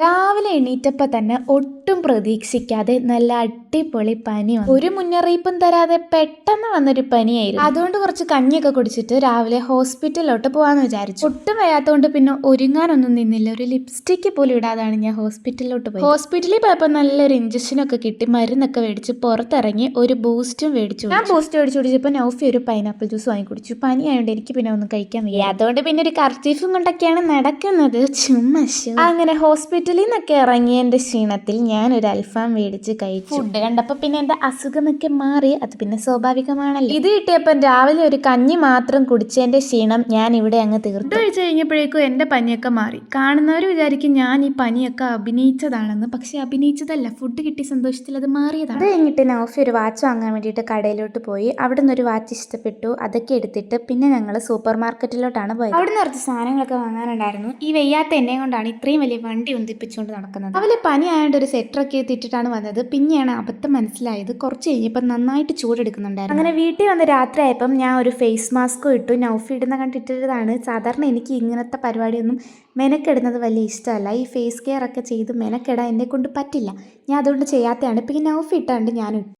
രാവിലെ എണീറ്റപ്പോൾ തന്നെ ഒട്ടും പ്രതീക്ഷിക്കാതെ നല്ല അടിപൊളി പനി വന്നു. ഒരു മുന്നറിയിപ്പും തരാതെ പെട്ടെന്ന് വന്നൊരു പനിയായിരുന്നു. അതുകൊണ്ട് കുറച്ച് കഞ്ഞിയൊക്കെ കുടിച്ചിട്ട് രാവിലെ ഹോസ്പിറ്റലിലോട്ട് പോകാമെന്ന് വിചാരിച്ചു. ഒട്ടും വയ്യാത്തതുകൊണ്ട് പിന്നെ ഒരുങ്ങാനൊന്നും നിന്നില്ല. ഒരു ലിപ്സ്റ്റിക്ക് പോലും ഇടാതാണ് ഞാൻ ഹോസ്പിറ്റലിലോട്ട് പോയി. ഹോസ്പിറ്റലിൽ പോയപ്പോൾ നല്ലൊരു ഇഞ്ചക്ഷനൊക്കെ കിട്ടി, മരുന്നൊക്കെ മേടിച്ച് പുറത്തിറങ്ങി ഒരു ബൂസ്റ്റും മേടിച്ചു. ഞാൻ ബൂസ്റ്റ് മേടിച്ചു കുടിച്ചപ്പോൾ നൗഫി ഒരു പൈനാപ്പിൾ ജ്യൂസ് വാങ്ങി കുടിച്ചു. പനി ആയതുകൊണ്ട് എനിക്ക് പിന്നെ ഒന്നും കഴിക്കാൻ വയ്യ. അതുകൊണ്ട് പിന്നെ ഒരു കർച്ചീഫും കൊണ്ടൊക്കെയാണ് നടക്കുന്നത്. ചുമ്മാ അങ്ങനെ ഹോസ്പിറ്റലിൽ നിന്നൊക്കെ ഇറങ്ങിയതിൻ്റെ ക്ഷീണത്തിൽ ഞാനൊരു അൽഫാം മേടിച്ച് കഴിച്ചു. ഫുഡ് കണ്ടപ്പോൾ പിന്നെ എൻ്റെ അസുഖമൊക്കെ മാറി. അത് പിന്നെ സ്വാഭാവികമാണല്ലോ. ഇത് കിട്ടിയപ്പം രാവിലെ ഒരു കഞ്ഞി മാത്രം കുടിച്ചതിൻ്റെ ക്ഷീണം ഞാൻ ഇവിടെ അങ്ങ് തീർത്തു. കഴിച്ച് കഴിഞ്ഞപ്പോഴേക്കും എൻ്റെ പനിയൊക്കെ മാറി. കാണുന്നവർ വിചാരിക്കും ഞാൻ ഈ പനിയൊക്കെ അഭിനയിച്ചതാണെന്ന്. പക്ഷെ അഭിനയിച്ചതല്ല, ഫുഡ് കിട്ടിയ സന്തോഷത്തിൽ അത് മാറിയതാണ്. അത് കഴിഞ്ഞിട്ട് നൗഫി ഒരു വാച്ച് വാങ്ങാൻ വേണ്ടിയിട്ട് കടയിലോട്ട് പോയി. അവിടെ നിന്ന് ഒരു വാച്ച് ഇഷ്ടപ്പെട്ടു. അതൊക്കെ എടുത്തിട്ട് പിന്നെ ഞങ്ങൾ സൂപ്പർ മാർക്കറ്റിലോട്ടാണ് പോയത്. അവിടെ നിന്ന് കുറച്ച് സാധനങ്ങളൊക്കെ വാങ്ങാനുണ്ടായിരുന്നു. ഈ വെയ്യാത്ത എന്നെ കൊണ്ടാണ് ഇത്രയും വലിയ വണ്ടി ഒന്നിപ്പിച്ചുകൊണ്ട് നടക്കുന്നത്. അവല് പനി ആയതുകൊണ്ട് ഒരു സെറ്ററൊക്കെ എത്തിയിട്ടാണ് വന്നത്. പിന്നെയാണ് അബദ്ധം മനസ്സിലായത്. കുറച്ച് കഴിഞ്ഞപ്പോൾ നന്നായിട്ട് ചൂടെടുക്കുന്നുണ്ടായിരുന്നു. അങ്ങനെ വീട്ടിൽ വന്ന് രാത്രി ആയപ്പം ഞാൻ ഒരു ഫേസ് മാസ്കും ഇട്ടു. നൗഫി ഇടുന്ന കണ്ടിട്ടതാണ്. സാധാരണ എനിക്ക് ഇങ്ങനത്തെ പരിപാടിയൊന്നും മെനക്കെടുന്നത് വലിയ ഇഷ്ടമല്ല. ഈ ഫേസ് കെയർ ഒക്കെ ചെയ്ത് മെനക്കെടാൻ എന്നെ കൊണ്ട് പറ്റില്ല. ഞാൻ അതുകൊണ്ട് ചെയ്യാത്തതാണ്. പിന്നെ നൗഫി ഇട്ടാണ്ട് ഞാൻ